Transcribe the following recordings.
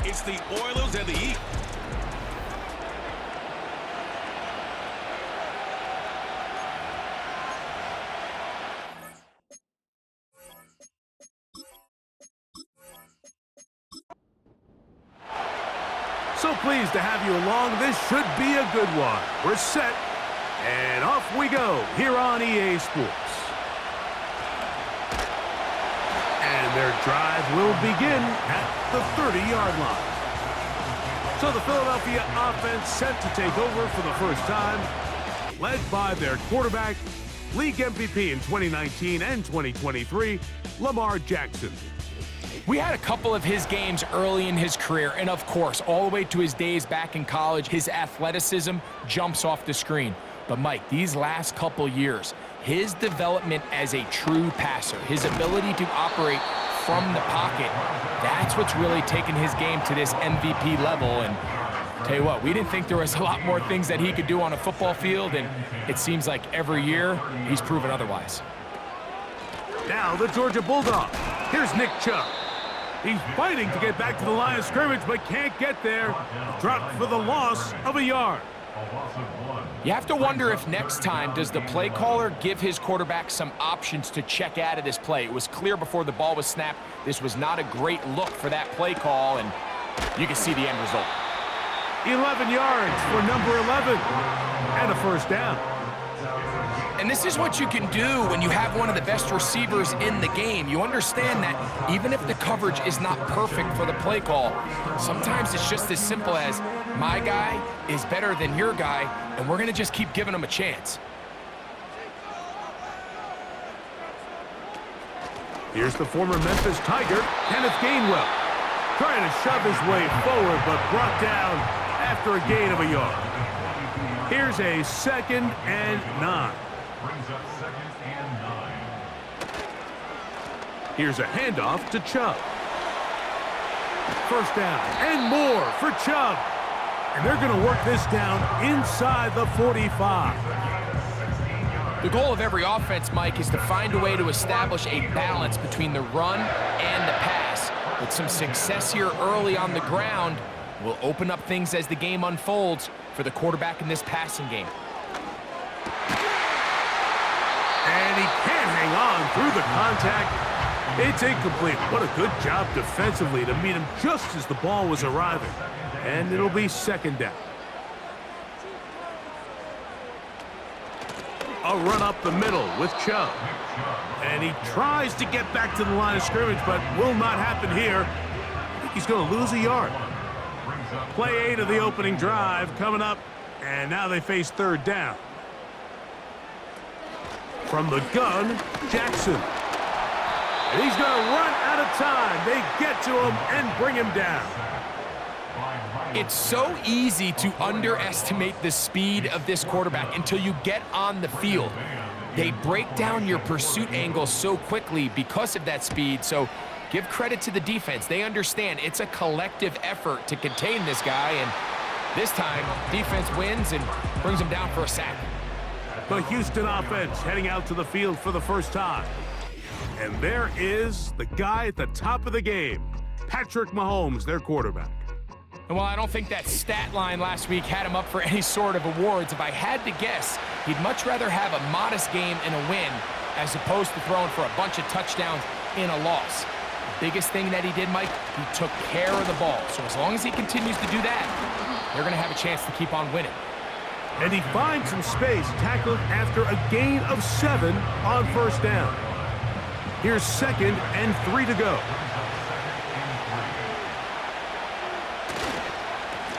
It's the Oilers and the Eagles. So pleased to have you along. This should be a good one. We're set, and off we go here on EA Sports. And their drive will begin at the 30-yard line. So the Philadelphia offense set to take over for the first time, led by their quarterback, league MVP in 2019 and 2023, Lamar Jackson. We had a couple of his games early in his career, and of course, all the way to his days back in college, his athleticism jumps off the screen. But Mike, these last couple years, his development as a true passer, his ability to operate from the pocket, that's what's really taken his game to this MVP level. And tell you what, we didn't think there was a lot more things that he could do on a football field, and it seems like every year he's proven otherwise. Now the Georgia Bulldogs. Here's Nick Chubb. He's fighting to get back to the line of scrimmage, but can't get there. Dropped for the loss of a yard. You have to wonder if next time, does the play caller give his quarterback some options to check out of this play? It was clear before the ball was snapped, this was not a great look for that play call, and you can see the end result. 11 yards for number 11, and a first down. And this is what you can do when you have one of the best receivers in the game. You understand that even if the coverage is not perfect for the play call, sometimes it's just as simple as my guy is better than your guy, and we're going to just keep giving him a chance. Here's the former Memphis Tiger, Kenneth Gainwell, trying to shove his way forward, but brought down after a gain of a yard. Here's a 2nd and 9. Brings up 2nd and 9. Here's a handoff to Chubb. First down and more for Chubb. And they're going to work this down inside the 45. The goal of every offense, Mike, is to find a way to establish a balance between the run and the pass. With some success here early on the ground, will open up things as the game unfolds for the quarterback in this passing game. And he can't hang on through the contact. It's incomplete. What a good job defensively to meet him just as the ball was arriving. And it'll be 2nd down. A run up the middle with Chubb. And he tries to get back to the line of scrimmage, but will not happen here. I think he's going to lose a yard. Play 8 of the opening drive coming up, and now they face 3rd down. From the gun, Jackson. And he's going to run out of time. They get to him and bring him down. It's so easy to underestimate the speed of this quarterback until you get on the field. They break down your pursuit angle so quickly because of that speed, so give credit to the defense. They understand it's a collective effort to contain this guy, and this time, defense wins and brings him down for a sack. The Houston offense heading out to the field for the first time. And there is the guy at the top of the game, Patrick Mahomes, their quarterback. And while I don't think that stat line last week had him up for any sort of awards, if I had to guess, he'd much rather have a modest game and a win as opposed to throwing for a bunch of touchdowns in a loss. The biggest thing that he did, Mike, he took care of the ball. So as long as he continues to do that, they're going to have a chance to keep on winning. And he finds some space, tackled after a gain of 7 on first down. Here's 2nd and 3 to go.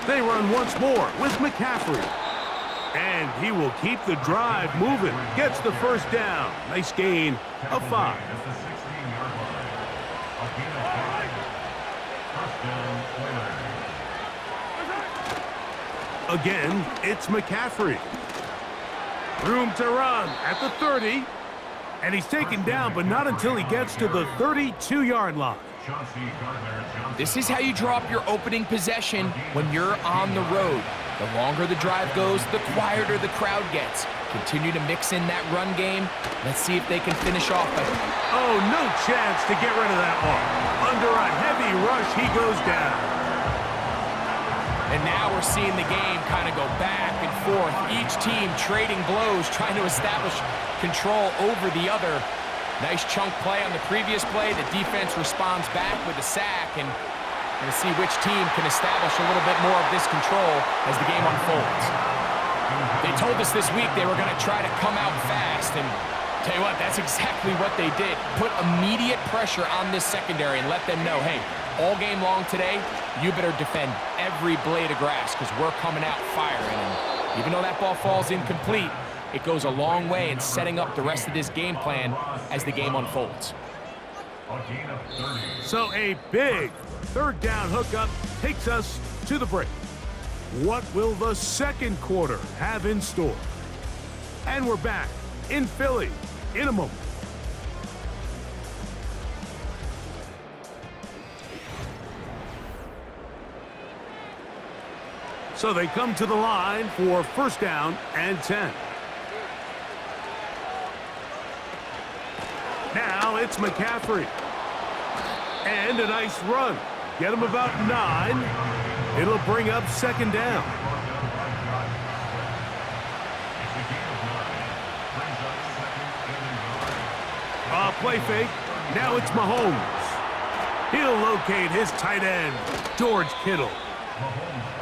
They run once more with McCaffrey. And he will keep the drive moving. Gets the first down. Nice gain of 5. Again, it's McCaffrey. Room to run at the 30. And he's taken down, but not until he gets to the 32-yard line. This is how you draw up your opening possession when you're on the road. The longer the drive goes, the quieter the crowd gets. Continue to mix in that run game. Let's see if they can finish off. Oh, no chance to get rid of that one. Under a heavy rush, he goes down. And now we're seeing the game kind of go back and forth. Each team trading blows, trying to establish control over the other. Nice chunk play on the previous play. The defense responds back with a sack, and we're going to see which team can establish a little bit more of this control as the game unfolds. They told us this week they were going to try to come out fast, and tell you what, that's exactly what they did. Put immediate pressure on this secondary and let them know, hey, all game long today, you better defend every blade of grass because we're coming out firing. And even though that ball falls incomplete, it goes a long way in setting up the rest of this game plan as the game unfolds. So a big third down hookup takes us to the break. What will the second quarter have in store? And we're back in Philly in a moment. So they come to the line for first down and 10. Now it's McCaffrey. And a nice run. Get him about 9. It'll bring up second down. Play fake. Now it's Mahomes. He'll locate his tight end, George Kittle.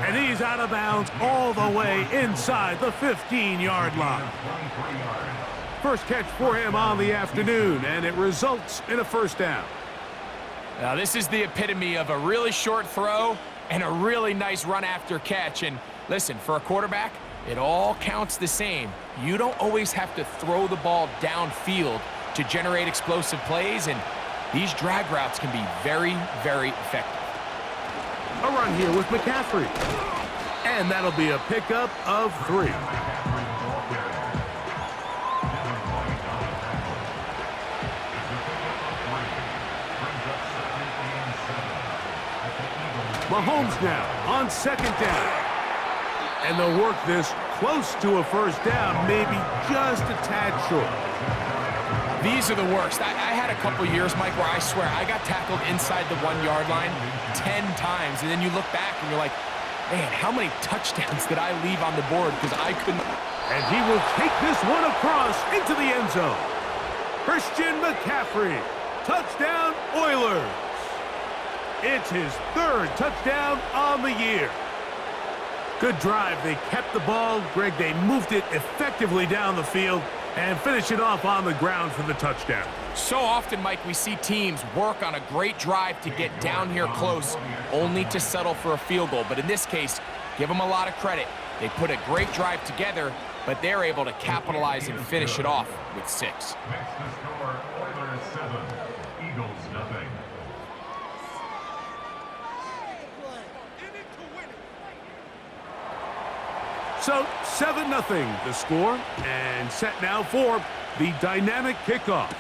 And he's out of bounds all the way inside the 15-yard line. First catch for him on the afternoon, and it results in a first down. Now, this is the epitome of a really short throw and a really nice run after catch. And listen, for a quarterback, it all counts the same. You don't always have to throw the ball downfield to generate explosive plays, and these drag routes can be very, very effective. A run here with McCaffrey. And that'll be a pickup of 3. Mahomes now on second down. And they'll work this close to a first down, maybe just a tad short. These are the worst. I had a couple years, Mike, where I swear I got tackled inside the 1-yard line 10 times, and then you look back and you're like, man, how many touchdowns did I leave on the board because I couldn't. And he will take this one across into the end zone. Christian McCaffrey, touchdown Oilers. It's his 3rd touchdown on the year. Good drive. They kept the ball. Greg, they moved it effectively down the field and finish it off on the ground for the touchdown. So often, Mike, we see teams work on a great drive to get down here close, only to settle for a field goal. But in this case, give them a lot of credit. They put a great drive together, but they're able to capitalize and finish it off with 6. Next to score, Oilers 7, Eagles nothing. So 7-0 the score, and set now for the dynamic kickoff.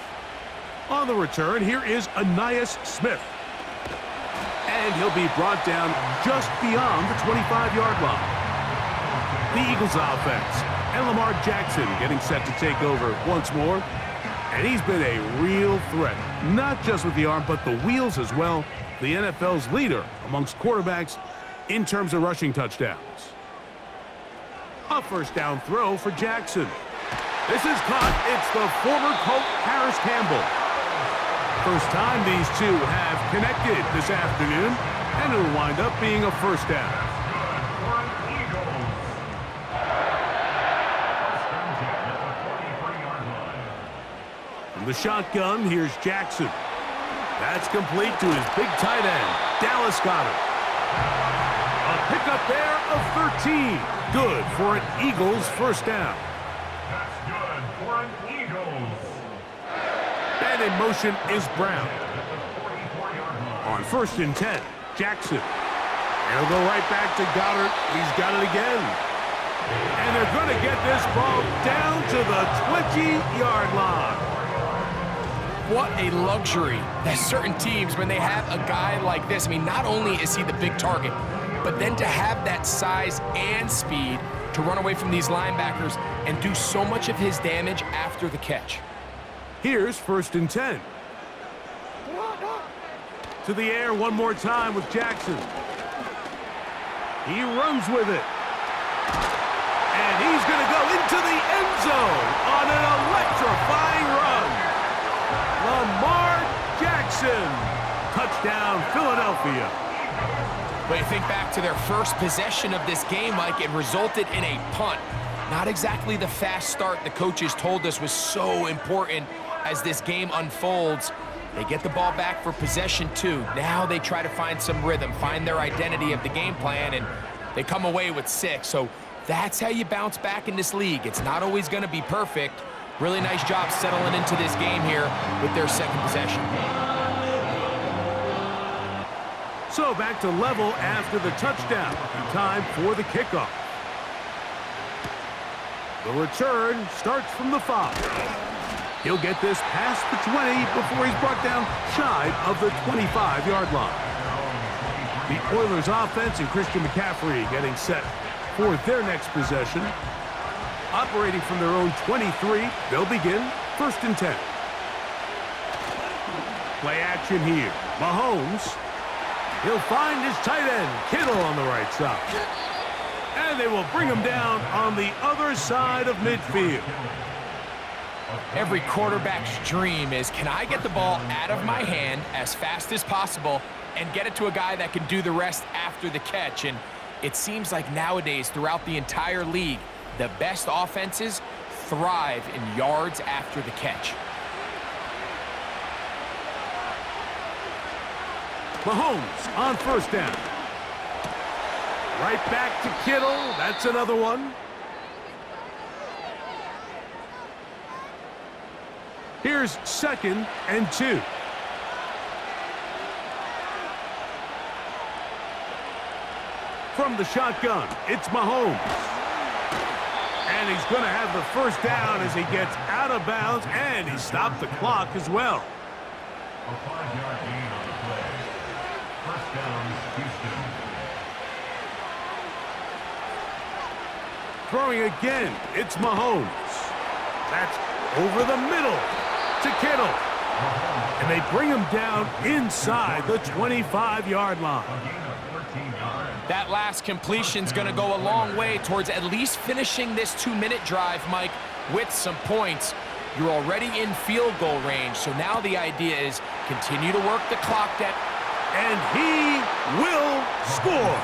On the return, here is Ainias Smith. And he'll be brought down just beyond the 25-yard line. The Eagles offense, and Lamar Jackson getting set to take over once more. And he's been a real threat, not just with the arm, but the wheels as well. The NFL's leader amongst quarterbacks in terms of rushing touchdowns. A first down throw for Jackson. This is caught. It's the former Colt Harris Campbell. First time these two have connected this afternoon, and it'll wind up being a first down. From the shotgun, here's Jackson. That's complete to his big tight end, Dallas Goedert. A pickup there of 13. Good for an Eagles first down. That's good for an Eagles. And in motion is Brown. On first and 10, Jackson. And he'll go right back to Goedert. He's got it again. And they're going to get this ball down to the 20-yard line. What a luxury that certain teams, when they have a guy like this, I mean, not only is he the big target, but then to have that size and speed to run away from these linebackers and do so much of his damage after the catch. Here's first and 10. To the air one more time with Jackson. He runs with it. And he's going to go into the end zone on an electrifying run. Lamar Jackson. Touchdown, Philadelphia. But you think back to their first possession of this game, Mike, it resulted in a punt. Not exactly the fast start the coaches told us was so important as this game unfolds. They get the ball back for possession 2. Now they try to find some rhythm, find their identity of the game plan, and they come away with 6. So that's how you bounce back in this league. It's not always going to be perfect. Really nice job settling into this game here with their second possession. So back to level after the touchdown. Time for the kickoff. The return starts from the 5. He'll get this past the 20 before he's brought down shy of the 25-yard line. The Oilers offense and Christian McCaffrey getting set for their next possession. Operating from their own 23, they'll begin 1st and 10. Play action here. Mahomes. He'll find his tight end, Kittle, on the right side. And they will bring him down on the other side of midfield. Every quarterback's dream is, can I get the ball out of my hand as fast as possible and get it to a guy that can do the rest after the catch? And it seems like nowadays, throughout the entire league, the best offenses thrive in yards after the catch. Mahomes on 1st down. Right back to Kittle. That's another one. Here's 2nd and 2. From the shotgun, it's Mahomes. And he's going to have the 1st down as he gets out of bounds, and he stopped the clock as well. A 5-yard gain on the play. 1st down, Houston. Throwing again, it's Mahomes. That's over the middle to Kittle. And they bring him down inside the 25-yard line. That last completion's going to go a long way towards at least finishing this 2-minute drive, Mike, with some points. You're already in field goal range, so now the idea is continue to work the clock down. And he will score.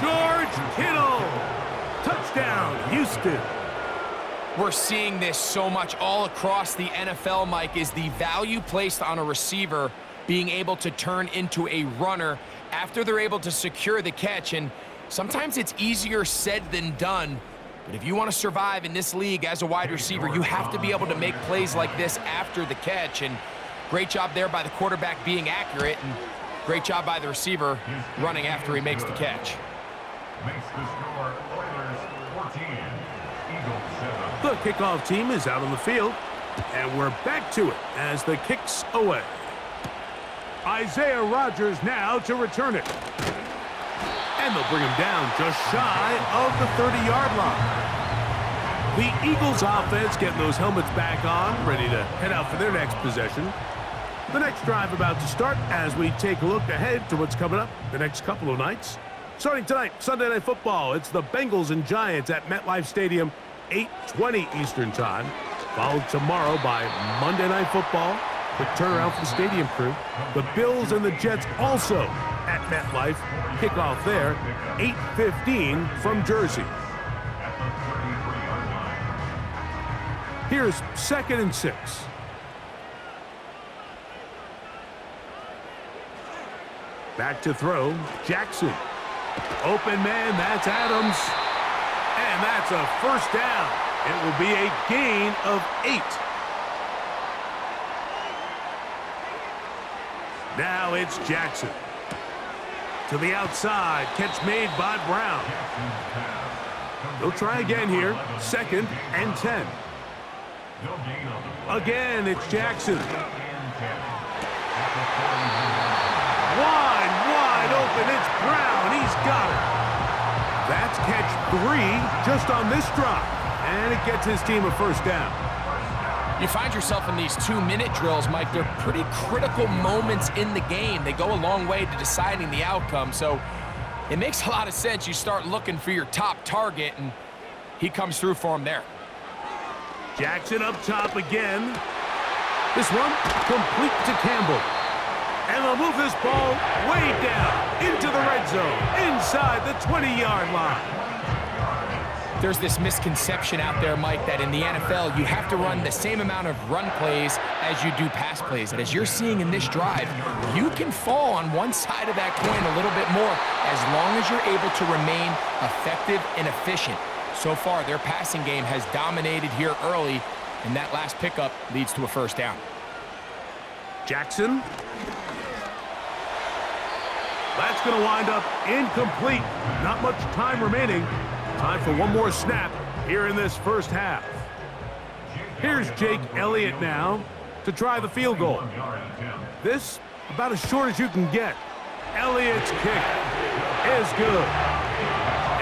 George Kittle. Touchdown, Houston. We're seeing this so much all across the NFL, Mike, is the value placed on a receiver being able to turn into a runner after they're able to secure the catch. And sometimes it's easier said than done. But if you want to survive in this league as a wide receiver, you have to be able to make plays like this after the catch. And great job there by the quarterback being accurate, and great job by the receiver running after he makes the catch. Makes the score Oilers 14, Eagles 7. The kickoff team is out on the field, and we're back to it as the kick's away. Isaiah Rodgers now to return it. And they'll bring him down just shy of the 30-yard line. The Eagles offense getting those helmets back on, ready to head out for their next possession. The next drive about to start as we take a look ahead to what's coming up the next couple of nights. Starting tonight, Sunday Night Football, it's the Bengals and Giants at MetLife Stadium, 8:20 Eastern Time. Followed tomorrow by Monday Night Football. Quick turnaround for the stadium crew. The Bills and the Jets also at MetLife. Kickoff there, 8:15 from Jersey. Here's 2nd and 6. Back to throw, Jackson. Open man, that's Adams. And that's a 1st down. It will be a gain of 8. Now it's Jackson. To the outside, catch made by Brown. They'll try again here, 2nd and 10. Again, it's Jackson. Wide open, it's Brown. He's got it. That's catch 3 just on this drive. And it gets his team a 1st down. You find yourself in these 2-minute drills, Mike. They're pretty critical moments in the game. They go a long way to deciding the outcome. So It makes a lot of sense. You start looking for your top target, and he comes through for him there. Jackson up top again. This one complete to Campbell. And they'll move this ball way down into the red zone, inside the 20-yard line. There's this misconception out there, Mike, that in the NFL, you have to run the same amount of run plays as you do pass plays. And as you're seeing in this drive, you can fall on one side of that coin a little bit more as long as you're able to remain effective and efficient. So far, their passing game has dominated here early, and that last pickup leads to a first down. Jackson. That's going to wind up incomplete. Not much time remaining. Time for one more snap here in this first half. Here's Jake Elliott now to try the field goal. This about as short as you can get. Elliott's kick is good.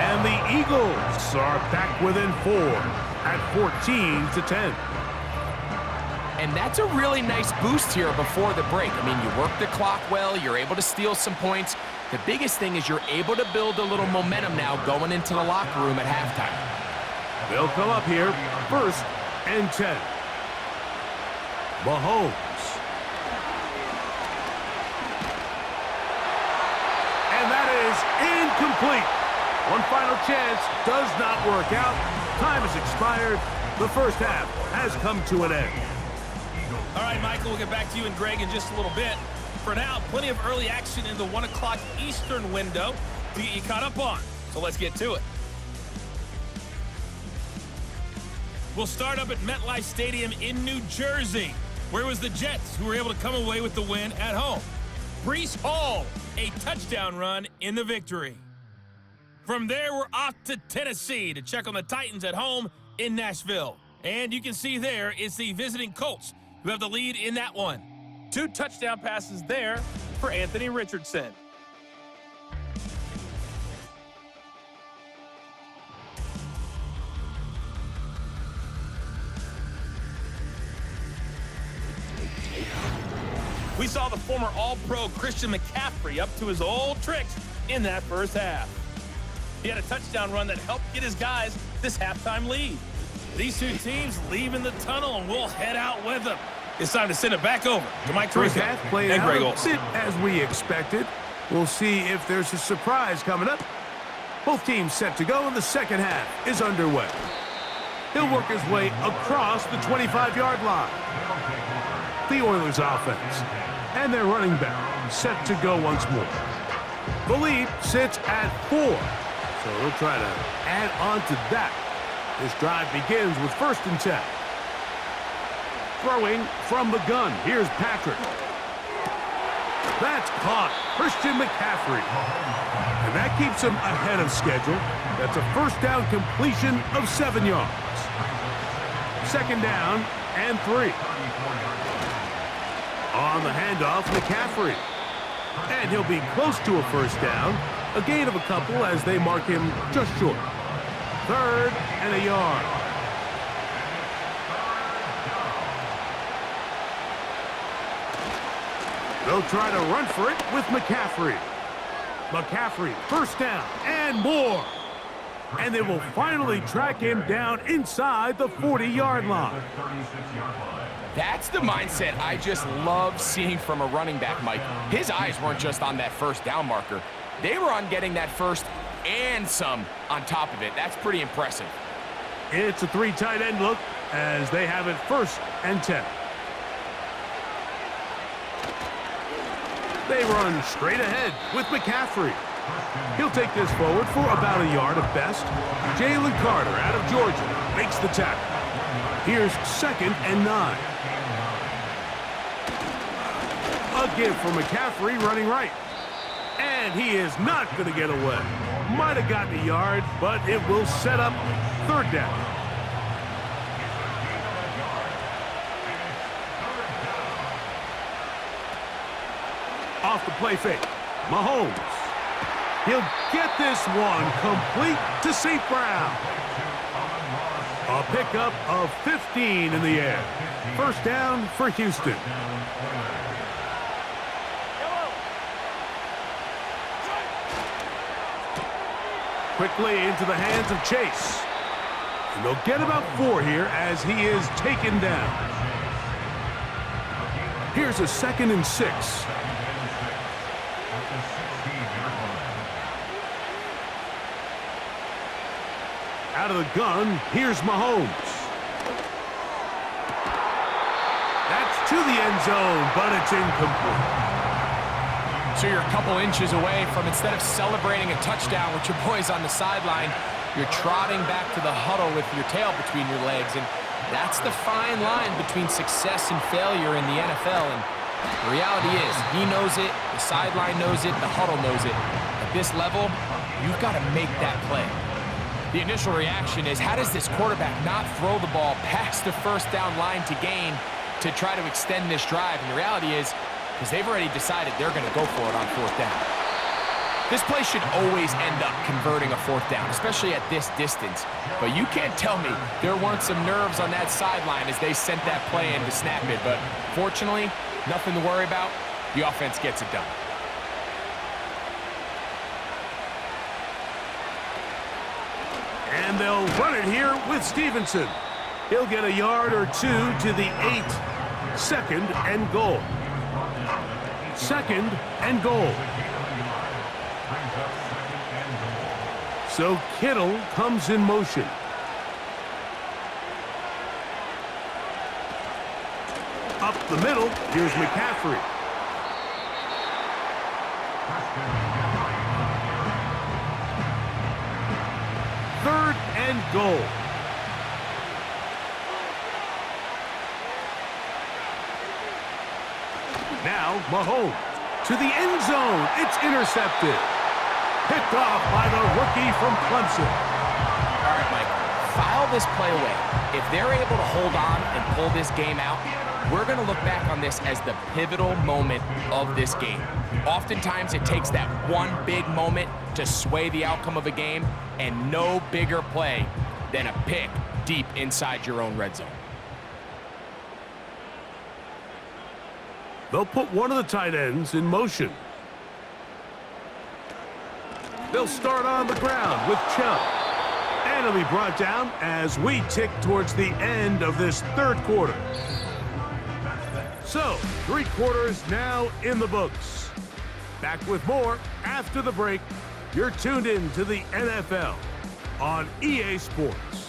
And the Eagles are back within 4 at 14-10. And that's a really nice boost here before the break. I mean, you work the clock well, you're able to steal some points. The biggest thing is you're able to build a little momentum now going into the locker room at halftime. They'll come up here, 1st and 10. Mahomes. And that is incomplete. One final chance does not work out. Time has expired. The first half has come to an end. All right, Michael, we'll get back to you and Greg in just a little bit. For now, plenty of early action in the 1 o'clock Eastern window to get you caught up on. So let's get to it. We'll start up at MetLife Stadium in New Jersey, where it was the Jets who were able to come away with the win at home. Breece Hall, a touchdown run in the victory. From there, we're off to Tennessee to check on the Titans at home in Nashville. And you can see there it's the visiting Colts who have the lead in that one. 2 touchdown passes there for Anthony Richardson. We saw the former All-Pro Christian McCaffrey up to his old tricks in that first half. He had a touchdown run that helped get his guys this halftime lead. These two teams leaving the tunnel, and we'll head out with them. It's time to send it back over to Mike First Tirico half played and out Greg a Olson. bit as we expected. We'll see if there's a surprise coming up. Both teams set to go, and the second half is underway. He'll work his way across the 25-yard line. The Oilers offense and their running back set to go once more. The lead sits at 4, so he'll try to add on to that. This drive begins with 1st and 10. Throwing from the gun. Here's Patrick. That's caught. Christian McCaffrey. And that keeps him ahead of schedule. That's a first down completion of 7 yards. 2nd down and 3. On the handoff, McCaffrey. And he'll be close to a first down. A gain of a couple as they mark him just short. 3rd and a yard. They'll try to run for it with McCaffrey. McCaffrey, first down and more. And they will finally track him down inside the 40-yard line. That's the mindset I just love seeing from a running back, Mike. His eyes weren't just on that first down marker. They were on getting that first and some on top of it. That's pretty impressive. It's a 3 tight end look as they have it 1st and 10. They run straight ahead with McCaffrey. He'll take this forward for about a yard at best. Jalen Carter out of Georgia makes the tackle. Here's 2nd and 9. A give for McCaffrey running right. And he is not going to get away. Might have gotten a yard, but it will set up 3rd down. Off the play fake. Mahomes. He'll get this one complete to St. Brown. A pickup of 15 in the air. First down for Houston. Quickly into the hands of Chase. And they'll get about 4 here as he is taken down. Here's a 2nd and 6. Out of the gun, here's Mahomes. That's to the end zone, but it's incomplete. So you're a couple inches away from, instead of celebrating a touchdown with your boys on the sideline, you're trotting back to the huddle with your tail between your legs. And that's the fine line between success and failure in the NFL. And the reality is, he knows it, the sideline knows it, the huddle knows it. At this level, you've got to make that play. The initial reaction is, how does this quarterback not throw the ball past the first down line to gain to try to extend this drive? And the reality is, because they've already decided they're going to go for it on 4th down. This play should always end up converting a 4th down, especially at this distance. But you can't tell me there weren't some nerves on that sideline as they sent that play in to snap it. But fortunately, nothing to worry about. The offense gets it done. And they'll run it here with Stevenson. He'll get a yard or 2 to the 8. 2nd and goal. 2nd and goal. So Kittle comes in motion. Up the middle, here's McCaffrey. Third and goal. Now Mahomes to the end zone. It's intercepted. Picked off by the rookie from Clemson. All right, Mike, file this play away. If they're able to hold on and pull this game out, we're going to look back on this as the pivotal moment of this game. Oftentimes, it takes that one big moment to sway the outcome of a game, and no bigger play than a pick deep inside your own red zone. They'll put one of the tight ends in motion. They'll start on the ground with Chubb. And it'll be brought down as we tick towards the end of this 3rd quarter. So, 3 quarters now in the books. Back with more after the break. You're tuned in to the NFL on EA Sports.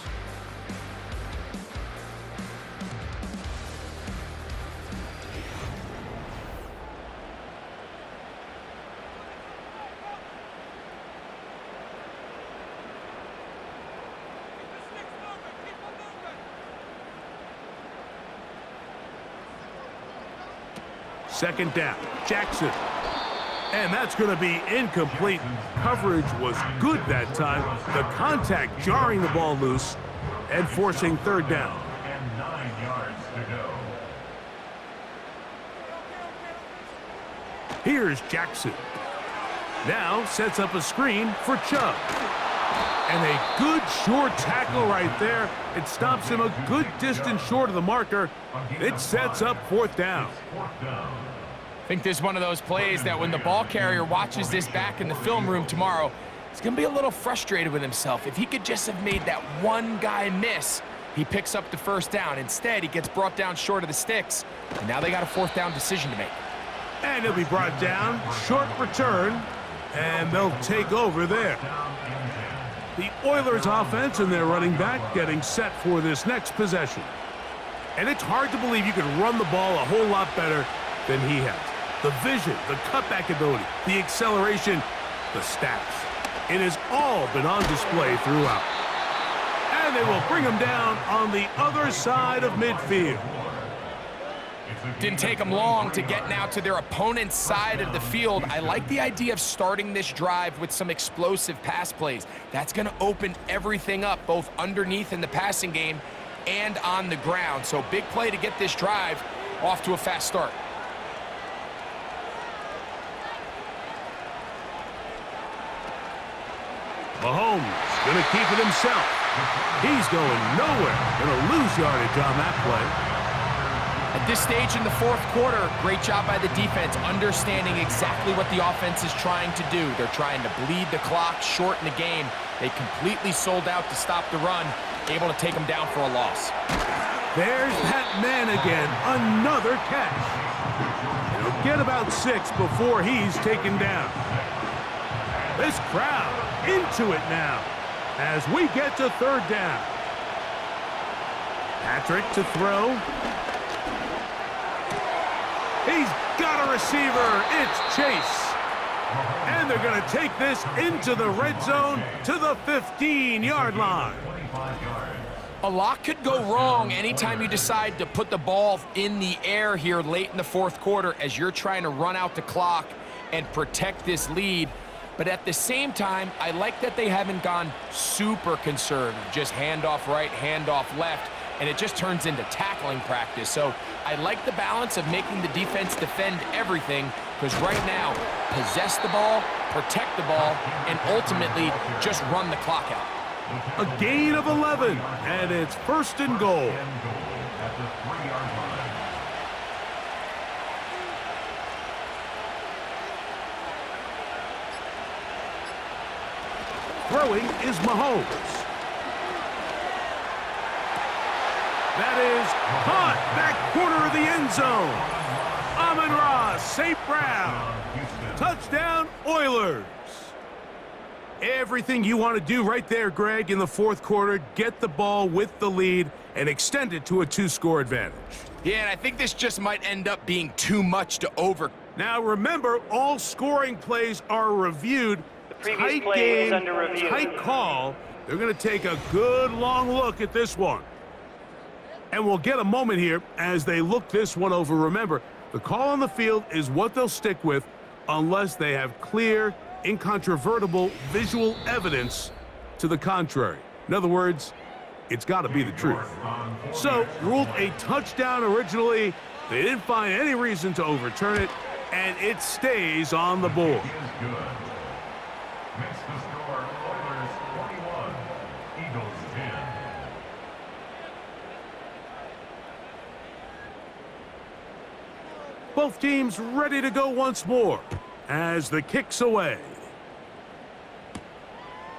Second down, Jackson. And that's going to be incomplete. Coverage was good that time. The contact jarring the ball loose and forcing 3rd down. And 9 yards to go. Here's Jackson. Now sets up a screen for Chubb. And a good short tackle right there. It stops him a good distance short of the marker. It sets up 4th down. I think this is one of those plays that when the ball carrier watches this back in the film room tomorrow, he's going to be a little frustrated with himself. If he could just have made that one guy miss, he picks up the 1st down. Instead, he gets brought down short of the sticks, and now they got a 4th down decision to make. And he'll be brought down, short return, and they'll take over there. The Oilers offense and their running back getting set for this next possession. And it's hard to believe you can run the ball a whole lot better than he has. The vision, the cutback ability, the acceleration, the stats. It has all been on display throughout. And they will bring him down on the other side of midfield. Didn't take them long to get now to their opponent's side of the field. I like the idea of starting this drive with some explosive pass plays. That's going to open everything up, both underneath in the passing game and on the ground. So big play to get this drive off to a fast start. Mahomes going to keep it himself. He's going nowhere. Going to lose yardage on that play. At this stage in the fourth quarter, great job by the defense, understanding exactly what the offense is trying to do. They're trying to bleed the clock, shorten the game. They completely sold out to stop the run, able to take them down for a loss. There's Pat Man again, another catch. He'll get about 6 before he's taken down. This crowd into it now as we get to third down. Patrick to throw. He's got a receiver. It's Chase. And they're going to take this into the red zone to the 15-yard line. A lot could go wrong anytime you decide to put the ball in the air here late in the fourth quarter as you're trying to run out the clock and protect this lead. But at the same time, I like that they haven't gone super conservative, just handoff right, handoff left, and it just turns into tackling practice. So I like the balance of making the defense defend everything, because right now, possess the ball, protect the ball, and ultimately just run the clock out. A gain of 11, and it's first and goal. At the 3-yard line. Throwing is Mahomes. That is caught back corner of the end zone. Amon-Ra St. Brown. Touchdown, Oilers. Everything you want to do right there, Greg, in the fourth quarter, get the ball with the lead and extend it to a 2-score advantage. Yeah, and I think this just might end up being too much to over. Now remember, all scoring plays are reviewed. Tight game, tight call. They're going to take a good long look at this one. And we'll get a moment here as they look this one over. Remember, the call on the field is what they'll stick with unless they have clear, incontrovertible visual evidence to the contrary. In other words, it's got to be the truth. So, ruled a touchdown originally. They didn't find any reason to overturn it, and it stays on the board. Makes the score Oilers 41, Eagles 10. Both teams ready to go once more as the kick's away.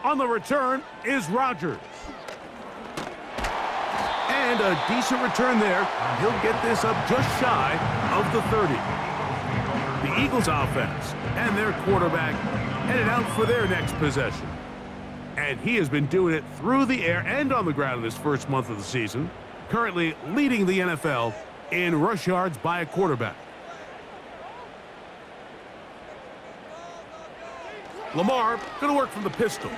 On the return is Rodgers. And a decent return there. He'll get this up just shy of the 30. The Eagles offense and their quarterback headed out for their next possession. And he has been doing it through the air and on the ground in his first month of the season, currently leading the NFL in rush yards by a quarterback. Lamar going to work from the pistol.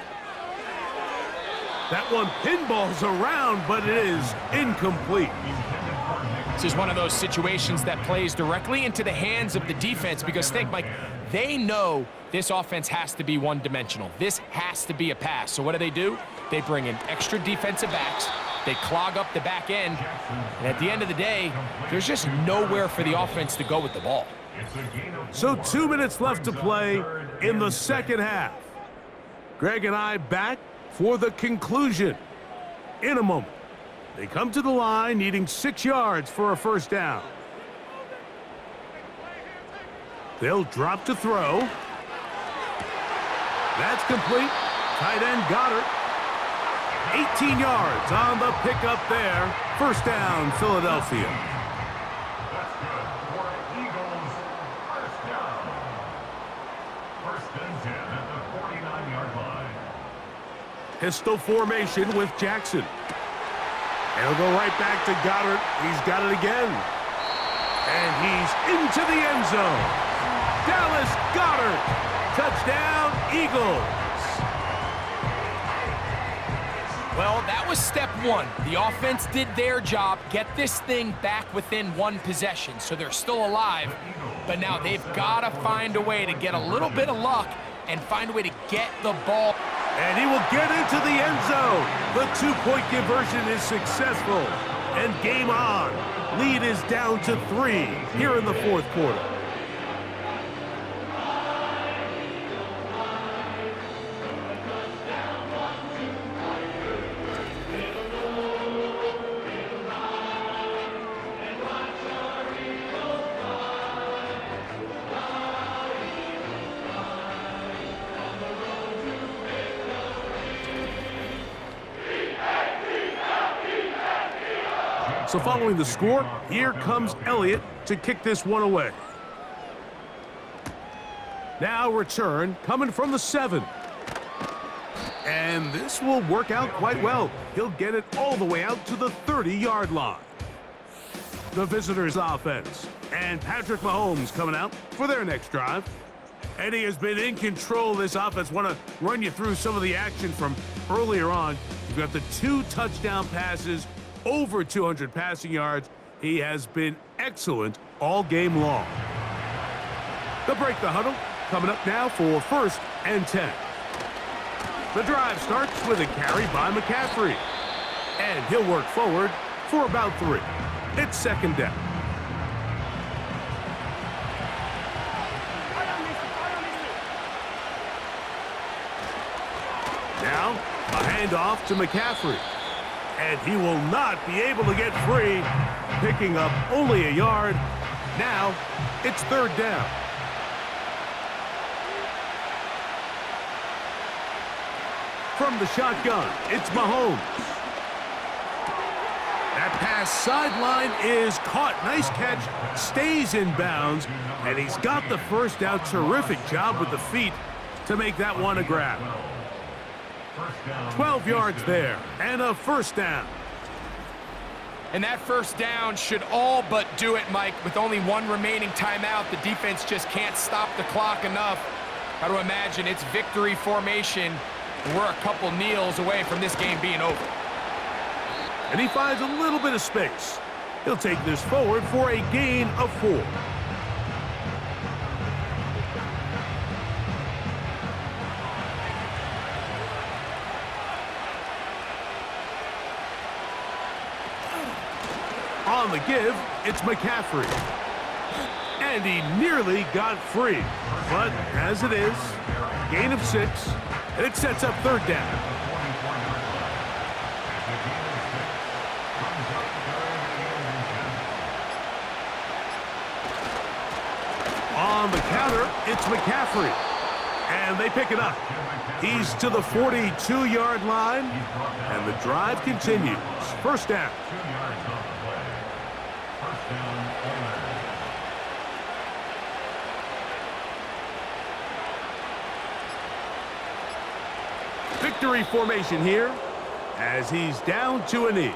That one pinballs around, but it is incomplete. This is one of those situations that plays directly into the hands of the defense, because think, Mike, they know this offense has to be one-dimensional. This has to be a pass. So what do? They bring in extra defensive backs. They clog up the back end. And at the end of the day, there's just nowhere for the offense to go with the ball. So 2 minutes left to play in the second half. Greg and I back for the conclusion in a moment. They come to the line needing 6 yards for a first down. They'll drop to throw. That's complete. Tight end Goddard. 18 yards on the pickup there. First down, Philadelphia. That's good for Eagles. First down. First and 10 at the 49-yard line. Pistol formation with Jackson. And he'll go right back to Goddard. He's got it again. And he's into the end zone. Dallas Goedert. Touchdown, Eagles. Well, that was step one. The offense did their job, get this thing back within one possession, so they're still alive. But now they've got to find a way to get a little bit of luck and find a way to get the ball. And he will get into the end zone. The two-point conversion is successful. And game on. Lead is down to 3 here in the fourth quarter. So following the score, here comes Elliott to kick this one away. Now return coming from the 7. And this will work out quite well. He'll get it all the way out to the 30-yard line. The visitors' offense. And Patrick Mahomes coming out for their next drive. And he has been in control of this offense. Want to run you through some of the action from earlier on. You've got the 2 touchdown passes, over 200 passing yards. He has been excellent all game long. They'll break the huddle. Coming up now for 1st and 10. The drive starts with a carry by McCaffrey. And he'll work forward for about 3. It's 2nd down. Now, a handoff to McCaffrey. And he will not be able to get free, picking up only a yard. Now, it's 3rd down. From the shotgun, it's Mahomes. That pass sideline is caught. Nice catch, stays in bounds, and he's got the 1st down. Terrific job with the feet to make that one a grab. 12 yards there, and a 1st down. And that 1st down should all but do it, Mike. With only 1 remaining timeout, the defense just can't stop the clock enough. Got to imagine it's victory formation. We're a couple kneels away from this game being over. And he finds a little bit of space. He'll take this forward for a gain of 4. On the give, it's McCaffrey. And he nearly got free. But as it is, gain of 6. And it sets up 3rd down. On the counter, it's McCaffrey. And they pick it up. He's to the 42-yard line. And the drive continues. 1st down. 2 yards on the play. 1st down, Ole. Victory formation here as he's down to a knee.